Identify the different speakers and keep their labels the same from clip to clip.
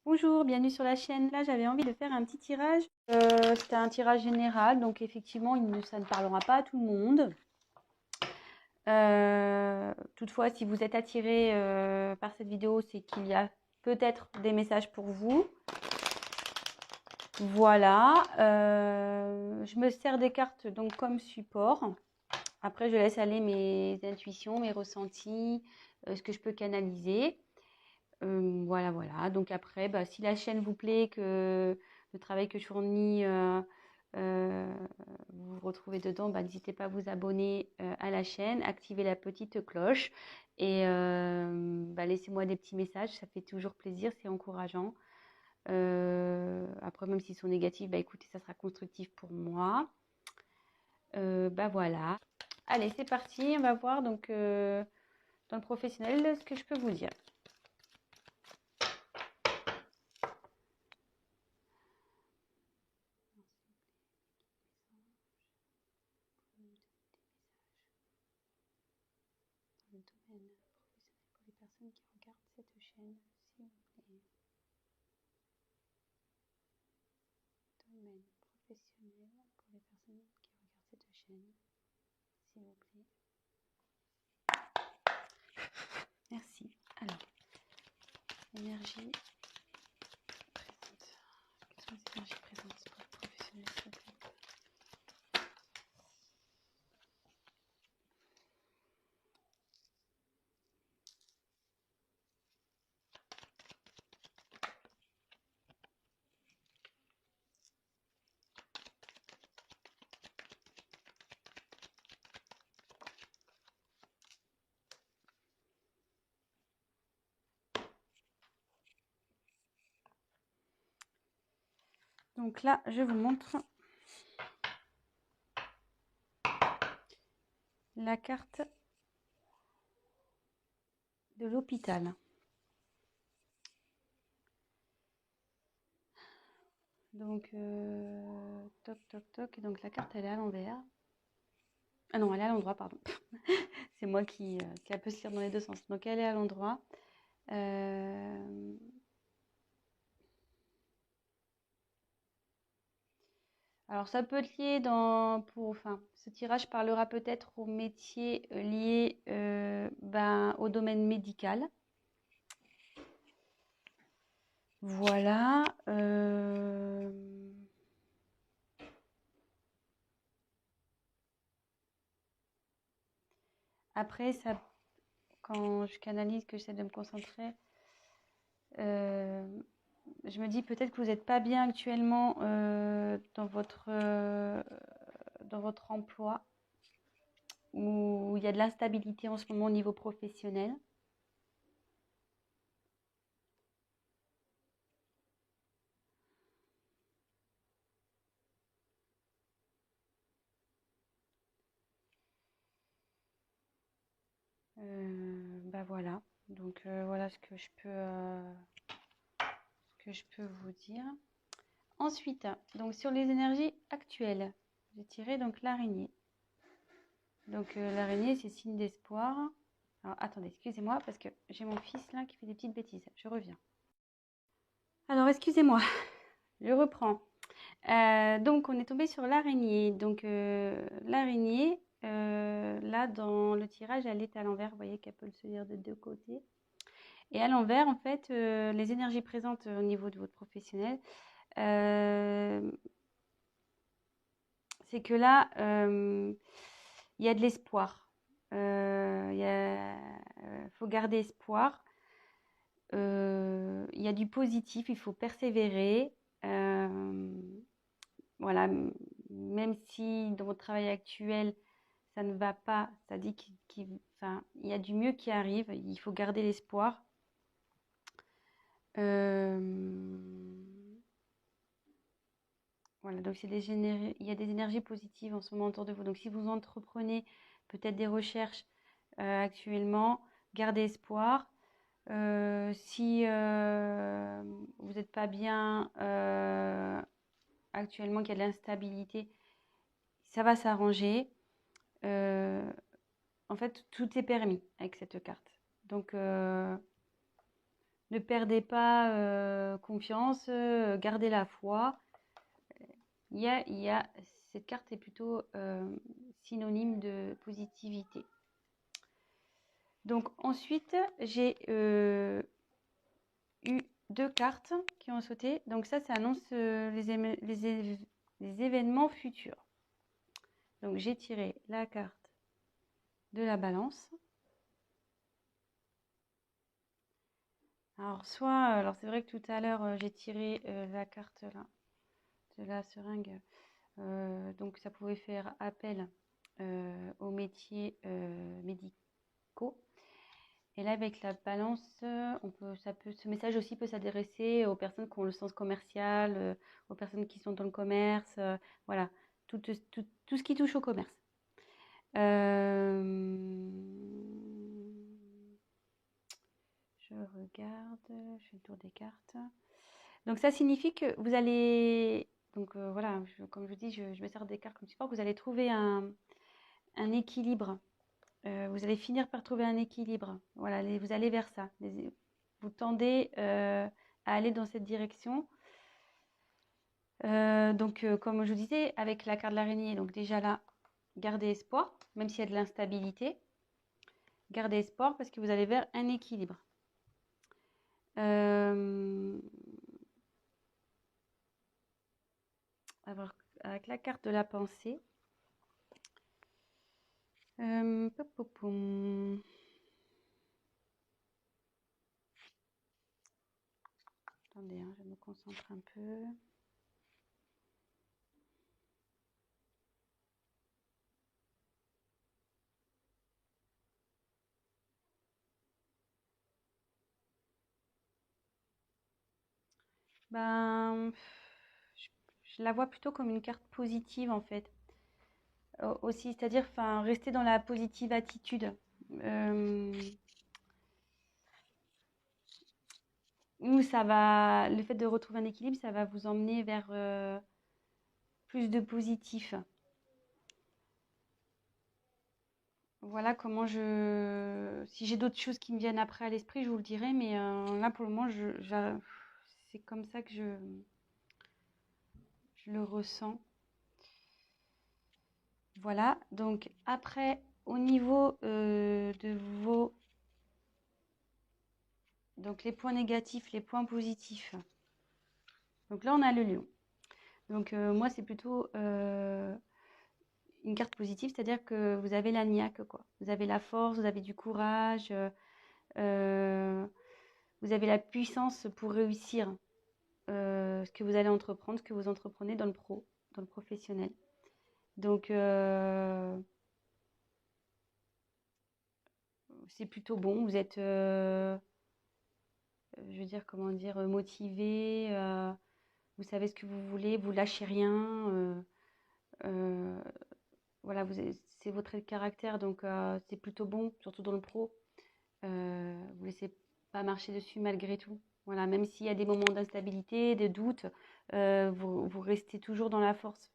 Speaker 1: Bonjour, bienvenue sur la chaîne. Là, j'avais envie de faire un petit tirage. C'était un tirage général, donc effectivement, ça ne parlera pas à tout le monde. Toutefois, si vous êtes attiré par cette vidéo, c'est qu'il y a peut-être des messages pour vous. Voilà. Je me sers des cartes donc comme support. Après, je laisse aller mes intuitions, mes ressentis, ce que je peux canaliser. Voilà, voilà. Donc après, si la chaîne vous plaît, que le travail que je fournis, vous vous retrouvez dedans, n'hésitez pas à vous abonner à la chaîne, activer la petite cloche et laissez-moi des petits messages, ça fait toujours plaisir, c'est encourageant. Après, même s'ils sont négatifs, écoutez, ça sera constructif pour moi. Voilà. Allez, c'est parti, on va voir donc dans le professionnel ce que je peux vous dire. Le domaine professionnel pour les personnes qui regardent cette chaîne, s'il vous plaît. Domaine professionnel pour les personnes qui regardent cette chaîne, s'il vous plaît. Merci. Alors, énergie présente. Quelles sont les énergies présentes pour les professionnels, s'il vous plaît? Donc là, je vous montre la carte de l'hôpital. Donc, toc, toc, toc. Et donc, la carte, elle est à l'envers. Ah non, elle est à l'endroit, pardon. C'est moi qui a peut se lire dans les deux sens. Donc, elle est à l'endroit. Alors, ça peut être lié ce tirage parlera peut-être aux métiers liés au domaine médical. Voilà. Après, ça, quand je canalise, que j'essaie de me concentrer, je me dis peut-être que vous n'êtes pas bien actuellement dans votre emploi, où il y a de l'instabilité en ce moment au niveau professionnel. Voilà. Donc voilà ce que je peux vous dire. Ensuite, donc sur les énergies actuelles, j'ai tiré donc l'araignée. Donc l'araignée, c'est signe d'espoir. Alors attendez, excusez-moi parce que j'ai mon fils là qui fait des petites bêtises. Je reviens. Alors excusez-moi, je reprends. Donc on est tombé sur l'araignée. Donc l'araignée, là dans le tirage, elle est à l'envers. Vous voyez qu'elle peut se lire de deux côtés. Et à l'envers, en fait, les énergies présentes au niveau de votre professionnel, c'est que là, il y a de l'espoir. Faut garder espoir. Il y a du positif, il faut persévérer. Voilà, même si dans votre travail actuel, ça ne va pas, ça dit qu'il y a du mieux qui arrive, il faut garder l'espoir. Voilà, donc il y a des énergies positives en ce moment autour de vous. Donc si vous entreprenez peut-être des recherches actuellement, gardez espoir. Si vous n'êtes pas bien actuellement, qu'il y a de l'instabilité, ça va s'arranger. En fait, tout est permis avec cette carte. Donc Ne perdez pas confiance, gardez la foi. Cette carte est plutôt synonyme de positivité. Donc ensuite, j'ai eu 2 cartes qui ont sauté. Donc ça annonce les événements futurs. Donc j'ai tiré la carte de la balance. Alors c'est vrai que tout à l'heure j'ai tiré la carte là de la seringue. Donc ça pouvait faire appel aux métiers médicaux. Et là, avec la balance, ce message aussi peut s'adresser aux personnes qui ont le sens commercial, aux personnes qui sont dans le commerce, voilà, tout ce qui touche au commerce. Je regarde, je fais le tour des cartes. Donc ça signifie que vous allez, donc voilà, comme je vous dis, je me sers des cartes comme support, vous allez trouver un équilibre. Vous allez finir par trouver un équilibre. Voilà, vous allez vers ça. Vous tendez à aller dans cette direction. Donc, comme je vous disais, avec la carte de l'araignée, donc déjà là, gardez espoir, même s'il y a de l'instabilité. Gardez espoir parce que vous allez vers un équilibre. Avec la carte de la pensée. Attendez, je me concentre un peu. Ben, je la vois plutôt comme une carte positive en fait. Aussi, c'est-à-dire rester dans la positive attitude. Où le fait de retrouver un équilibre, ça va vous emmener vers plus de positif. Voilà comment si j'ai d'autres choses qui me viennent après à l'esprit, je vous le dirai, mais là pour le moment, c'est comme ça que je le ressens. Voilà, donc après, au niveau de vos... Donc les points négatifs, les points positifs. Donc là, on a le lion. Donc moi, c'est plutôt une carte positive, c'est-à-dire que vous avez la niaque, quoi. Vous avez la force, vous avez du courage, vous avez la puissance pour réussir ce que vous allez entreprendre, ce que vous entreprenez dans le professionnel. Donc, c'est plutôt bon. Vous êtes, je veux dire, comment dire, motivé. Vous savez ce que vous voulez, vous lâchez rien. Voilà, c'est votre caractère, donc c'est plutôt bon, surtout dans le pro. Vous laissez pas marcher dessus malgré tout. Voilà, même s'il y a des moments d'instabilité, de doute, vous restez toujours dans la force.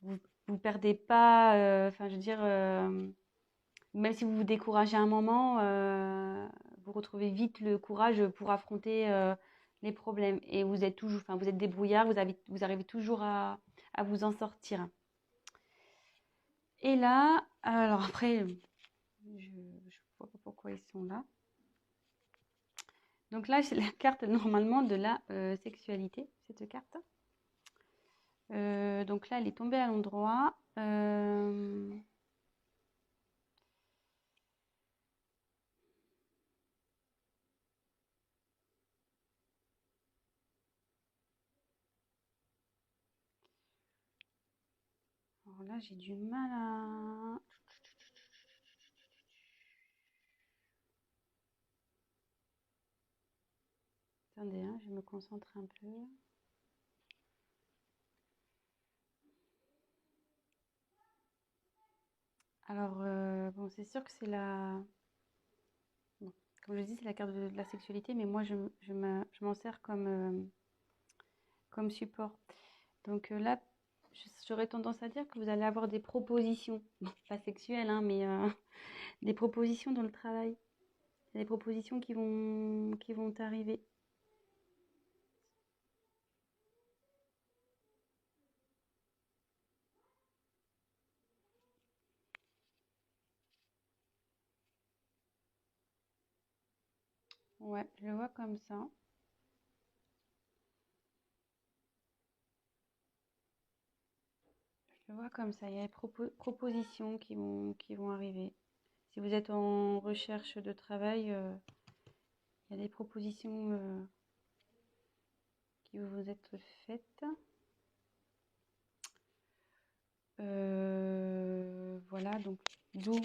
Speaker 1: Vous perdez pas. Enfin, je veux dire, même si vous vous découragez à un moment, vous retrouvez vite le courage pour affronter les problèmes. Et vous êtes toujours, enfin, vous êtes débrouillard, vous arrivez toujours à vous en sortir. Et là, alors après, je vois pas pourquoi ils sont là. Donc là, c'est la carte normalement de la sexualité, cette carte. Donc là, elle est tombée à l'endroit. Alors là, j'ai du mal à... Attendez, je me concentre un peu. Alors, bon, c'est sûr que c'est la... Bon, comme je dis, c'est la carte de la sexualité, mais moi, je m'en sers comme support. Donc là, j'aurais tendance à dire que vous allez avoir des propositions, bon, pas sexuelles, mais des propositions dans le travail. Il y a des propositions qui vont arriver. Ouais, je le vois comme ça. Je le vois comme ça. Il y a des propositions qui vont arriver. Si vous êtes en recherche de travail, il y a des propositions qui vont vous être faites. Voilà, donc d'où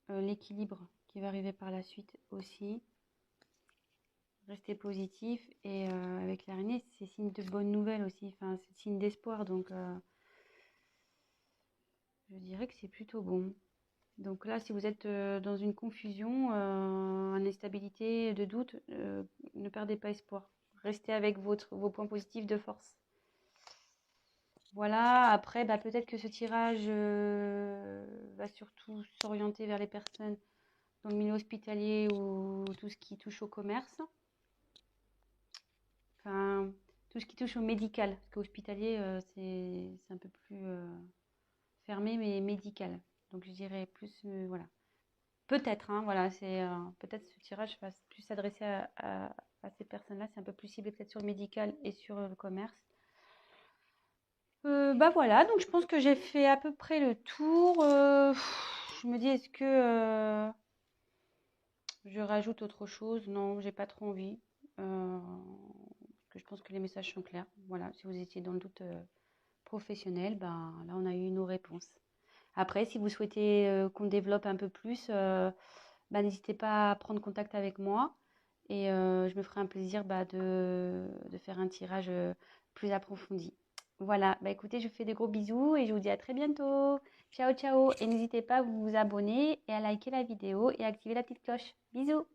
Speaker 1: l'équilibre qui va arriver par la suite aussi. Restez positif et avec l'araignée, c'est signe de bonnes nouvelles aussi. Enfin, c'est signe d'espoir, donc je dirais que c'est plutôt bon. Donc là, si vous êtes dans une confusion, en instabilité, de doute, ne perdez pas espoir. Restez avec vos points positifs de force. Voilà, après, bah, peut-être que ce tirage va surtout s'orienter vers les personnes dans le milieu hospitalier ou tout ce qui touche au commerce. Enfin, tout ce qui touche au médical. Parce qu'hospitalier, c'est un peu plus fermé, mais médical. Donc je dirais plus, voilà. Peut-être, hein, voilà, peut-être ce tirage va plus s'adresser à ces personnes-là. C'est un peu plus ciblé peut-être sur le médical et sur le commerce. Bah voilà, donc je pense que j'ai fait à peu près le tour. Je me dis, est-ce que je rajoute autre chose? Non, j'ai pas trop envie. Parce que je pense que les messages sont clairs. Voilà, si vous étiez dans le doute professionnel, ben là on a eu nos réponses. Après, si vous souhaitez qu'on développe un peu plus, bah, n'hésitez pas à prendre contact avec moi et je me ferai un plaisir de faire un tirage plus approfondi. Voilà, bah écoutez, je vous fais des gros bisous et je vous dis à très bientôt. Ciao, ciao. Et n'hésitez pas à vous abonner et à liker la vidéo et à activer la petite cloche. Bisous.